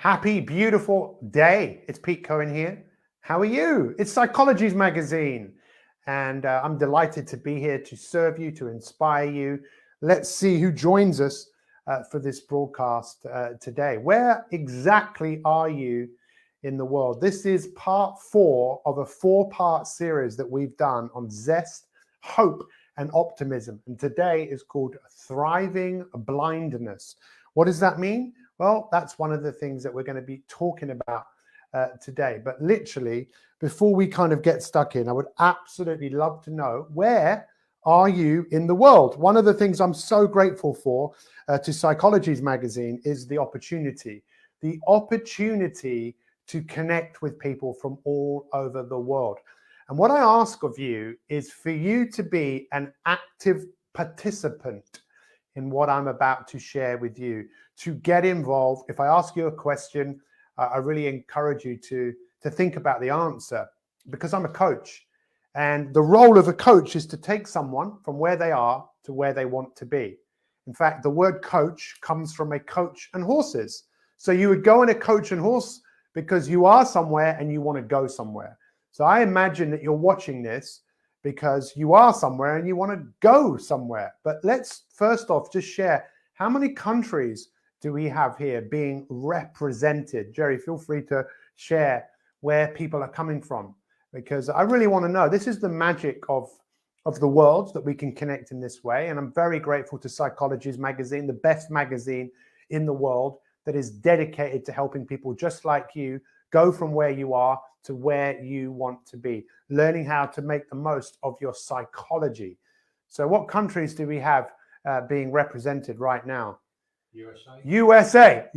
Happy, beautiful day. It's Pete Cohen here. How are you? It's Psychology's magazine. And I'm delighted to be here to serve you, to inspire you. Let's see who joins us for this broadcast today. Where exactly are you in the world? This is part 4 of a 4-part series that we've done on Zest, Hope, and Optimism. And today is called Thriving Blindness. What does that mean? Well, that's one of the things that we're going to be talking about today. But literally, before we kind of get stuck in, I would absolutely love to know, where are you in the world? One of the things I'm so grateful for to Psychology's magazine is the opportunity to connect with people from all over the world. And what I ask of you is for you to be an active participant in what I'm about to share with you, to get involved. If I ask you a question, I really encourage you to think about the answer, because I'm a coach. And the role of a coach is to take someone from where they are to where they want to be. In fact, the word coach comes from a coach and horses. So you would go in a coach and horse because you are somewhere and you want to go somewhere. So I imagine that you're watching this because you are somewhere and you want to go somewhere. But let's first off just share, how many countries do we have here being represented? Jerry, feel free to share where people are coming from, because I really want to know. This is the magic of the world, that we can connect in this way. And I'm very grateful to Psychology's magazine, the best magazine in the world that is dedicated to helping people just like you go from where you are to where you want to be, learning how to make the most of your psychology. So what countries do we have being represented right now? USA.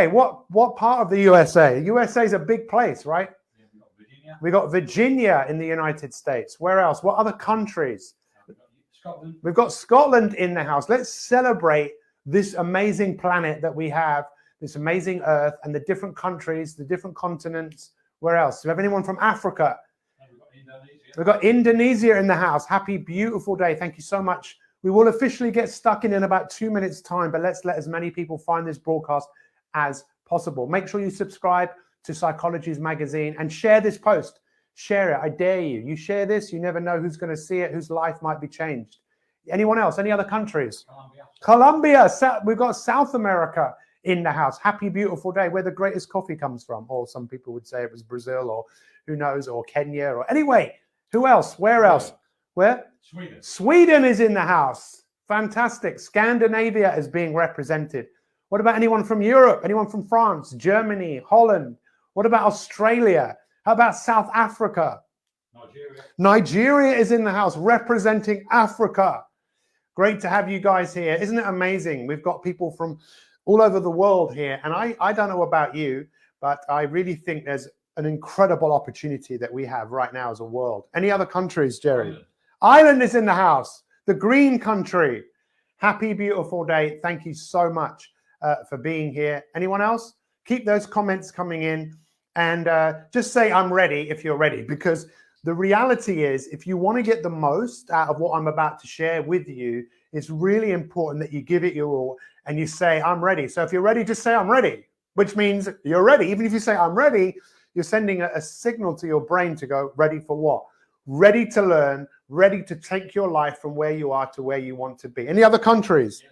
What part of the USA? USA is a big place, right? Yeah, we've got Virginia. We got Virginia in the United States. Where else? What other countries? We've got Scotland. We've got Scotland in the house. Let's celebrate this amazing planet that we have, this amazing earth, and the different countries, the different continents. Where else? Do we have anyone from Africa? And we've got Indonesia. We've got Indonesia in the house. Happy, beautiful day. Thank you so much. We will officially get stuck in about 2 minutes' time, but let's let as many people find this broadcast as possible. Make sure you subscribe to Psychology's magazine and share this post. Share it. I dare you. You share this, you never know who's going to see it, whose life might be changed. Anyone else? Any other countries? Colombia. We've got South America in the house. Happy, beautiful day, where the greatest coffee comes from. Or some people would say it was Brazil, or who knows, or Kenya, or anyway. Who else? Where else? Where? Sweden. Sweden is in the house. Fantastic. Scandinavia is being represented. What about anyone from Europe? Anyone from France, Germany, Holland? What about Australia? How about South Africa? Nigeria is in the house, representing Africa. Great to have you guys here. Isn't it amazing? We've got people from all over the world here. And I don't know about you, but I really think there's an incredible opportunity that we have right now as a world. Any other countries, Jerry? Ireland is in the house, the green country. Happy, beautiful day. Thank you so much for being here. Anyone else? Keep those comments coming in, and just say, I'm ready, if you're ready, because the reality is, if you want to get the most out of what I'm about to share with you, it's really important that you give it your all and you say, I'm ready. So if you're ready, just say, I'm ready, which means you're ready. Even if you say, I'm ready, you're sending a signal to your brain to go, ready for what? Ready to learn, ready to take your life from where you are to where you want to be. Any other countries? Yeah,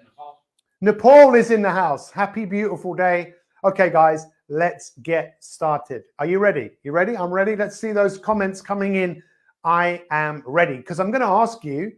Nepal is in the house. Happy, beautiful day. Okay, guys, let's get started. Are you ready? You ready? I'm ready. Let's see those comments coming in. I am ready, because I'm going to ask you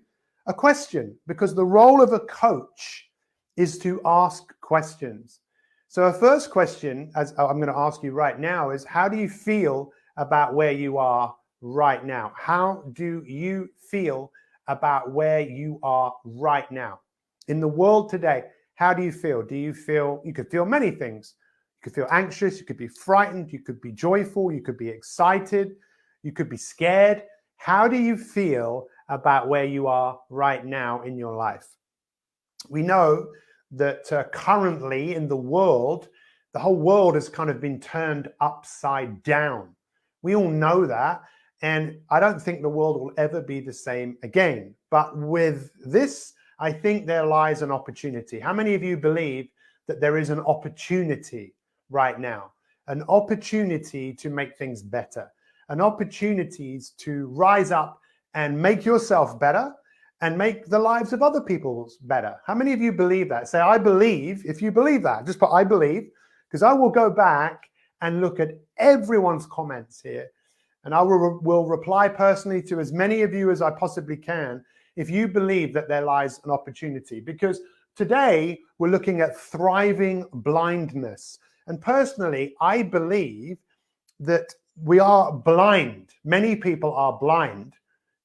a question, because the role of a coach is to ask questions. So a first question, as I'm going to ask you right now, is how do you feel about where you are right now? How do you feel about where you are right now? In the world today, how do you feel? Do you feel, you could feel many things. You could feel anxious, you could be frightened, you could be joyful, you could be excited, you could be scared. How do you feel about where you are right now in your life? We know that currently in the world, the whole world has kind of been turned upside down. We all know that. And I don't think the world will ever be the same again. But with this, I think there lies an opportunity. How many of you believe that there is an opportunity right now, an opportunity to make things better, an opportunity to rise up and make yourself better and make the lives of other people better. How many of you believe that? Say, I believe. If you believe that, just put I believe, because I will go back and look at everyone's comments here, and I will reply personally to as many of you as I possibly can if you believe that there lies an opportunity. Because today we're looking at thriving blindness. And personally, I believe that we are blind. Many people are blind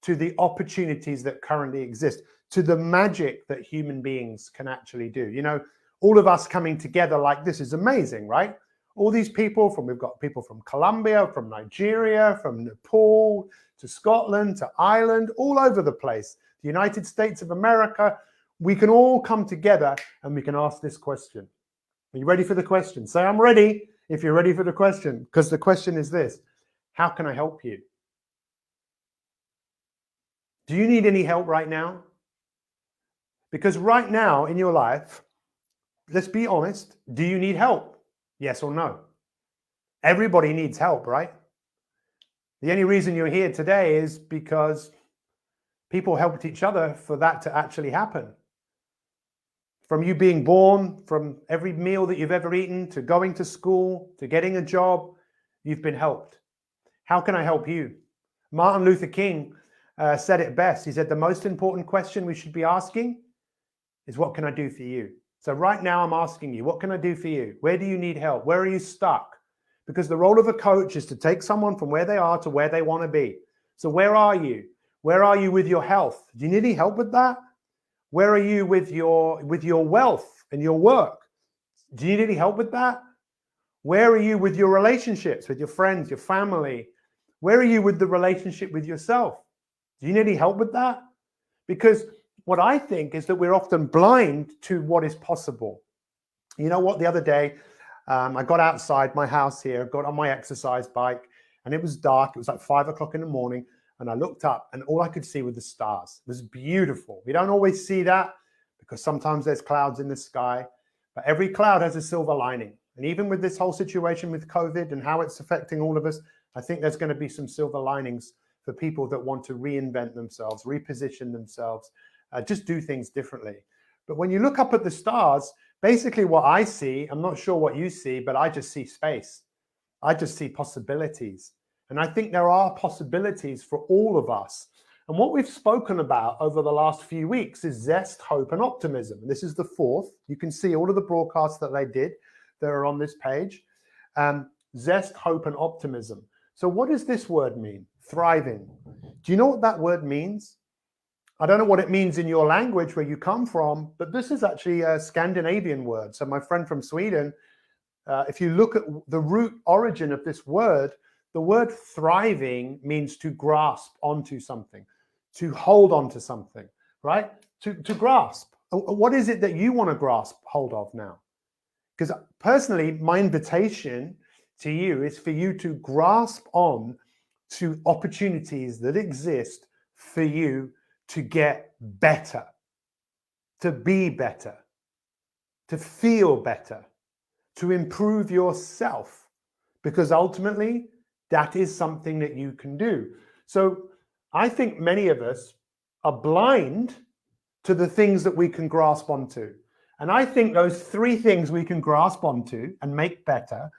to the opportunities that currently exist, to the magic that human beings can actually do. You know, all of us coming together like this is amazing, right? All these people we've got people from Colombia, from Nigeria, from Nepal, to Scotland, to Ireland, all over the place, the United States of America. We can all come together and we can ask this question. Are you ready for the question? Say, I'm ready if you're ready for the question, because the question is this: how can I help you? Do you need any help right now? Because right now in your life, let's be honest, do you need help? Yes or no? Everybody needs help, right? The only reason you're here today is because people helped each other for that to actually happen. From you being born, from every meal that you've ever eaten, to going to school, to getting a job, you've been helped. How can I help you? Martin Luther King said it best. He said, the most important question we should be asking is, what can I do for you? So right now I'm asking you, what can I do for you? Where do you need help? Where are you stuck? Because the role of a coach is to take someone from where they are to where they want to be. So where are you? Where are you with your health? Do you need any help with that? Where are you with your wealth and your work? Do you need any help with that? Where are you with your relationships, with your friends, your family? Where are you with the relationship with yourself? Do you need any help with that? Because what I think is that we're often blind to what is possible. You know what? The other day, I got outside my house here, got on my exercise bike, and it was dark. It was like 5 o'clock in the morning. And I looked up and all I could see were the stars. It was beautiful. We don't always see that because sometimes there's clouds in the sky, but every cloud has a silver lining. And even with this whole situation with COVID and how it's affecting all of us, I think there's going to be some silver linings for people that want to reinvent themselves, reposition themselves, just do things differently. But when you look up at the stars, basically what I see, I'm not sure what you see, but I just see space. I just see possibilities. And I think there are possibilities for all of us. And what we've spoken about over the last few weeks is Zest, Hope, and Optimism. And this is the fourth. You can see all of the broadcasts that they did that are on this page. Zest, Hope, and Optimism. So what does this word mean? Thriving. Do you know what that word means? I don't know what it means in your language where you come from, but this is actually a Scandinavian word. So my friend from Sweden, if you look at the root origin of this word, the word thriving means to grasp onto something, to hold onto something, right? To grasp. What is it that you want to grasp hold of now? Because personally, my invitation to you is for you to grasp on to opportunities that exist for you to get better, to be better, to feel better, to improve yourself, because ultimately that is something that you can do. So I think many of us are blind to the things that we can grasp onto. And I think those three things we can grasp onto and make better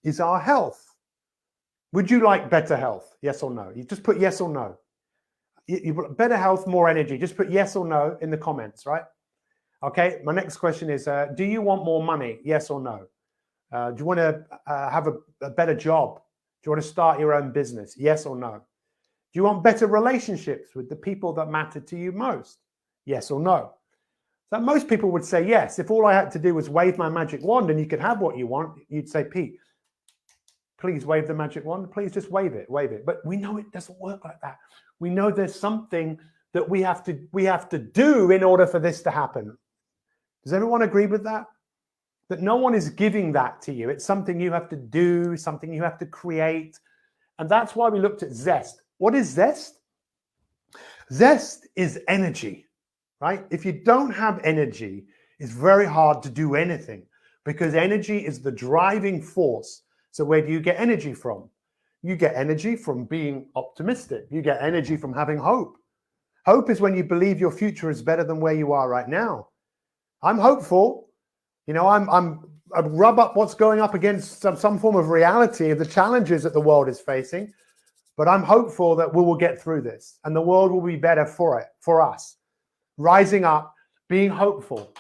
is our health. Would you like better health? Yes or no? You just put yes or no. Better health, more energy. Just put yes or no in the comments, right? Okay, my next question is, do you want more money? Yes or no? Do you want to have a better job? Do you want to start your own business? Yes or no? Do you want better relationships with the people that matter to you most? Yes or no? So most people would say yes. If all I had to do was wave my magic wand and you could have what you want, you'd say, Pete, please wave the magic wand. Please just wave it, wave it. But we know it doesn't work like that. We know there's something that we have to do in order for this to happen. Does everyone agree with that? That no one is giving that to you. It's something you have to do, something you have to create. And that's why we looked at Zest. What is Zest? Zest is energy, right? If you don't have energy, it's very hard to do anything. because energy is the driving force. So where do you get energy from? You get energy from being optimistic. You get energy from having hope. Hope is when you believe your future is better than where you are right now. I'm hopeful. You know, I rub up what's going up against some form of reality of the challenges that the world is facing, but I'm hopeful that we will get through this and the world will be better for us. Rising up, being hopeful,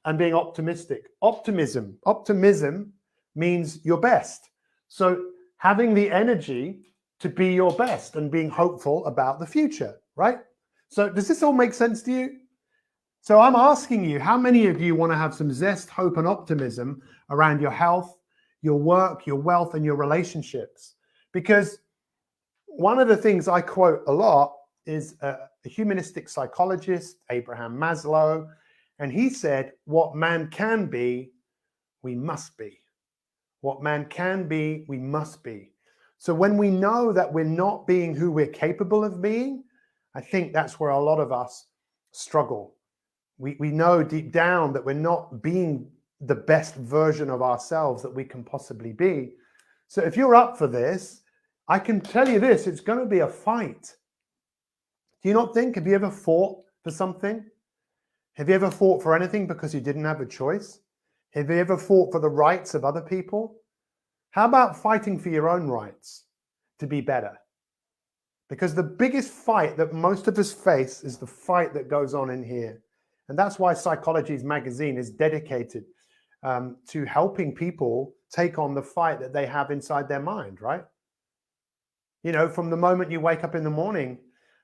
and being optimistic. Optimism means your best. So having the energy to be your best and being hopeful about the future, right? So does this all make sense to you? So I'm asking you, how many of you want to have some zest, hope, and optimism around your health, your work, your wealth, and your relationships? Because one of the things I quote a lot is a humanistic psychologist, Abraham Maslow, and he said, what man can be, we must be. What man can be, we must be. So when we know that we're not being who we're capable of being, I think that's where a lot of us struggle. We know deep down that we're not being the best version of ourselves that we can possibly be. So if you're up for this, I can tell you this, it's going to be a fight. Do you not think? Have you ever fought for something? Have you ever fought for anything because you didn't have a choice? Have you ever fought for the rights of other people? How about fighting for your own rights to be better? Because the biggest fight that most of us face is the fight that goes on in here. And that's why Psychology's magazine is dedicated to helping people take on the fight that they have inside their mind, right? You know, from the moment you wake up in the morning,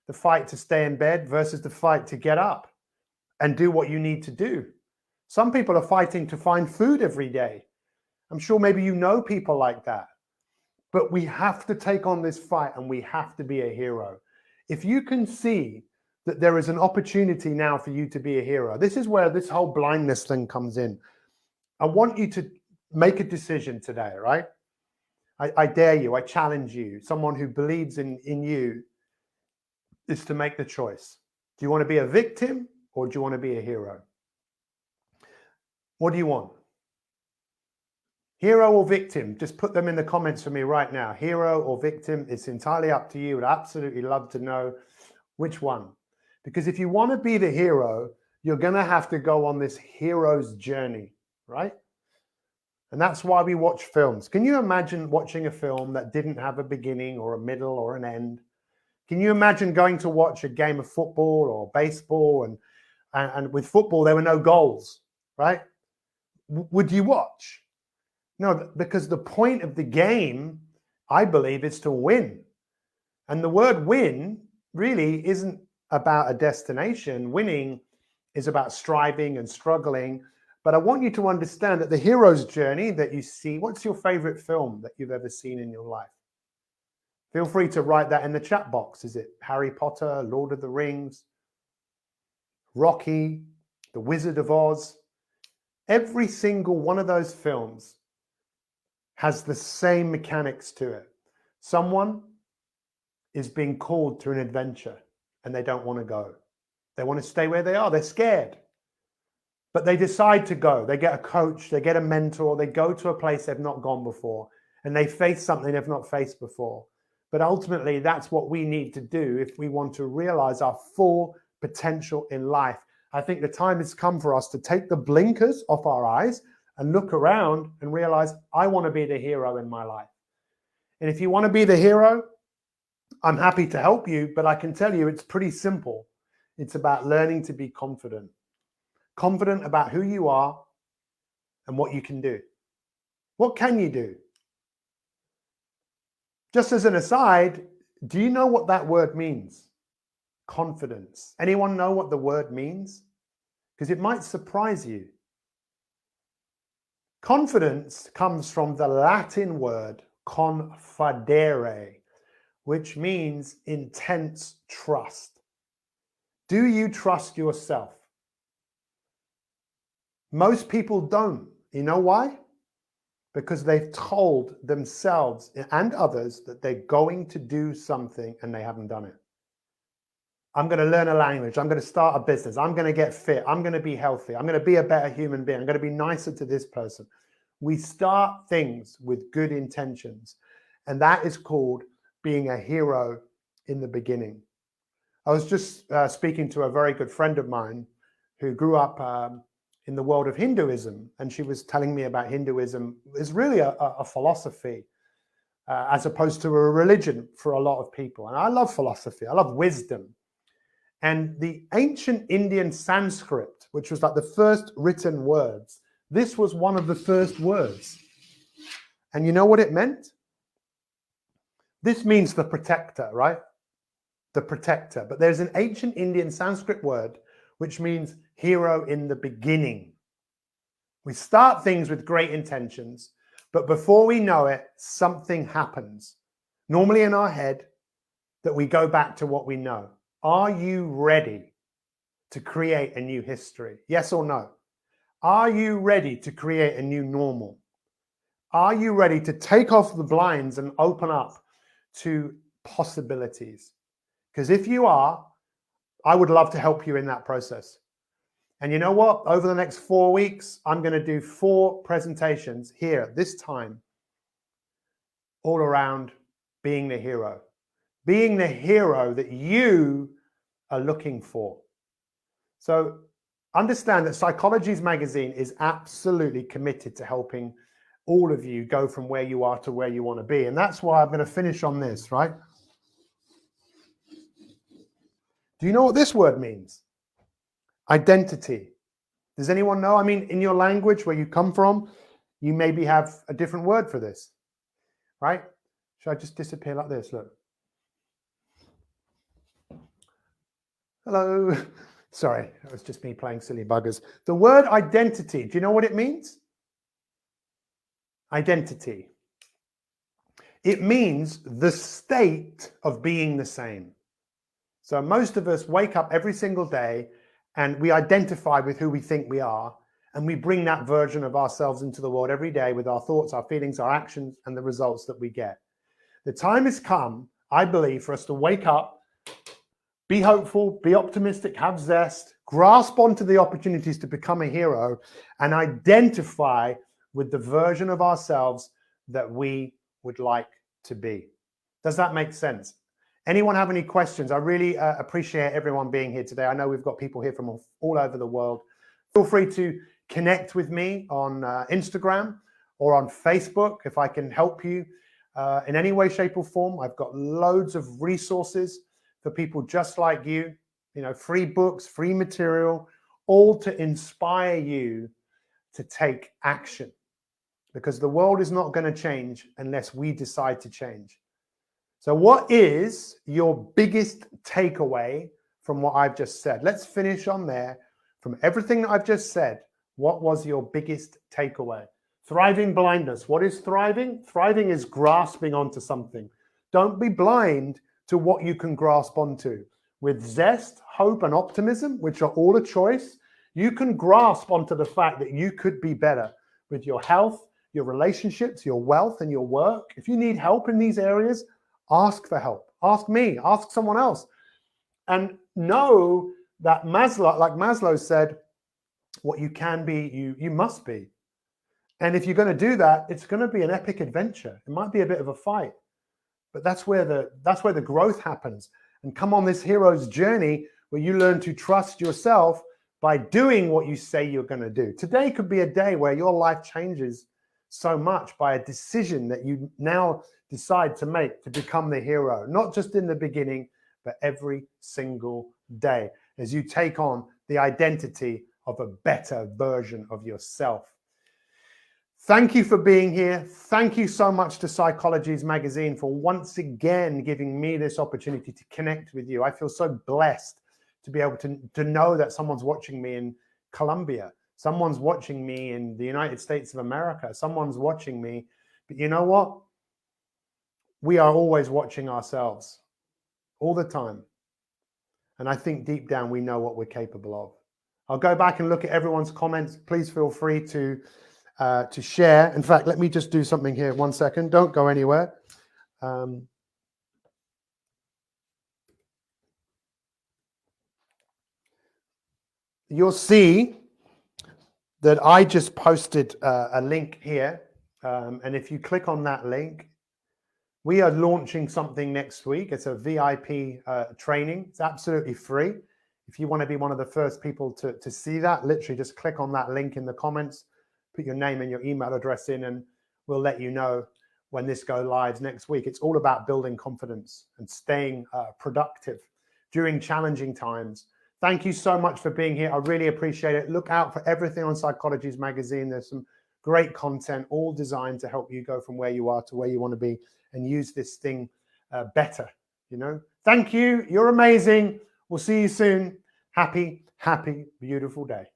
the fight to stay in bed versus the fight to get up and do what you need to do. Some people are fighting to find food every day. I'm sure maybe you know people like that. But we have to take on this fight and we have to be a hero. If you can see that there is an opportunity now for you to be a hero, this is where this whole blindness thing comes in. I want you to make a decision today, right? I dare you, I challenge you, someone who believes in you, is to make the choice. Do you want to be a victim or do you want to be a hero? What do you want? Hero or victim? Just put them in the comments for me right now. Hero or victim, it's entirely up to you. I'd absolutely love to know which one. Because if you want to be the hero, you're going to have to go on this hero's journey, right? And that's why we watch films. Can you imagine watching a film that didn't have a beginning or a middle or an end? Can you imagine going to watch a game of football or baseball and with football, there were no goals, right? Would you watch? No, because the point of the game, I believe, is to win. And the word win really isn't about a destination. Winning is about striving and struggling. But I want you to understand that the hero's journey that you see, what's your favorite film that you've ever seen in your life? Feel free to write that in the chat box. Is it Harry Potter, Lord of the Rings, Rocky, The Wizard of Oz? Every single one of those films has the same mechanics to it. Someone is being called to an adventure and they don't want to go. They want to stay where they are. They're scared. But they decide to go. They get a coach, they get a mentor, they go to a place they've not gone before, and they face something they've not faced before. But ultimately, that's what we need to do if we want to realize our full potential in life. I think the time has come for us to take the blinkers off our eyes and look around and realize, I want to be the hero in my life. And if you want to be the hero, I'm happy to help you, but I can tell you it's pretty simple. It's about learning to be confident. Confident about who you are and what you can do. What can you do? Just as an aside, do you know what that word means? Confidence. Anyone know what the word means? Because it might surprise you. Confidence comes from the Latin word confidere, which means intense trust. Do you trust yourself? Most people don't. You know why? Because they've told themselves and others that they're going to do something and they haven't done it. I'm going to learn a language. I'm going to start a business. I'm going to get fit. I'm going to be healthy. I'm going to be a better human being. I'm going to be nicer to this person. We start things with good intentions, and that is called being a hero in the beginning. I was just speaking to a very good friend of mine who grew up in the world of Hinduism, and she was telling me about Hinduism is really a philosophy as opposed to a religion for a lot of people. And I love philosophy, I love wisdom. And the ancient Indian Sanskrit, which was like the first written words, this was one of the first words. And you know what it meant? This means the protector, right? The protector. But there's an ancient Indian Sanskrit word which means hero in the beginning. We start things with great intentions, but before we know it, something happens, normally in our head, that we go back to what we know. Are you ready to create a new history? Yes or no? Are you ready to create a new normal? Are you ready to take off the blinds and open up to possibilities? Because if you are, I would love to help you in that process. And you know what? Over the next 4 weeks, I'm going to do 4 presentations here this time, all around being the hero. Being the hero that you are looking for. So understand that Psychologies Magazine is absolutely committed to helping all of you go from where you are to where you want to be. And that's why I'm going to finish on this, right? Do you know what this word means? Identity. Does anyone know? I mean, in your language where you come from, you maybe have a different word for this, right? Should I just disappear like this? Look. Hello. Sorry, it was just me playing silly buggers. The word identity, do you know what it means? Identity. It means the state of being the same. So most of us wake up every single day and we identify with who we think we are, and we bring that version of ourselves into the world every day with our thoughts, our feelings, our actions, and the results that we get. The time has come, I believe, for us to wake up, be hopeful, be optimistic, have zest, grasp onto the opportunities to become a hero, and identify with the version of ourselves that we would like to be. Does that make sense? Anyone have any questions? I really appreciate everyone being here today. I know we've got people here from all over the world. Feel free to connect with me on Instagram or on Facebook if I can help you in any way, shape, or form. I've got loads of resources for people just like you, free books, free material, all to inspire you to take action, because the world is not going to change unless we decide to change. So what is your biggest takeaway from what I've just said? Let's finish on there. From everything that I've just said, what was your biggest takeaway? Thriving blindness. What is thriving? Thriving is grasping onto something. Don't be blind to what you can grasp onto. With zest, hope, and optimism, which are all a choice, you can grasp onto the fact that you could be better with your health, your relationships, your wealth, and your work. If you need help in these areas, ask for help. Ask me, ask someone else. And know that Maslow said, what you can be, you must be. And if you're going to do that, it's going to be an epic adventure. It might be a bit of a fight, but that's where the growth happens. And come on this hero's journey where you learn to trust yourself by doing what you say you're going to do. Today could be a day where your life changes so much by a decision that you now decide to make to become the hero, not just in the beginning, but every single day as you take on the identity of a better version of yourself. Thank you for being here. Thank you so much to Psychologies Magazine for once again giving me this opportunity to connect with you. I feel so blessed to be able to know that someone's watching me in Colombia. Someone's watching me in the United States of America. Someone's watching me. But you know what? We are always watching ourselves all the time. And I think deep down, we know what we're capable of. I'll go back and look at everyone's comments. Please feel free to share. In fact, let me just do something here. 1 second. Don't go anywhere. You'll see that I just posted a link here. And if you click on that link, we are launching something next week. It's a VIP training. It's absolutely free. If you want to be one of the first people to see that, literally just click on that link in the comments, put your name and your email address in, and we'll let you know when this goes live next week. It's all about building confidence and staying productive during challenging times. Thank you so much for being here. I really appreciate it. Look out for everything on Psychologies Magazine. There's some great content, all designed to help you go from where you are to where you want to be and use this thing better. Thank you. You're amazing. We'll see you soon. Happy, beautiful day.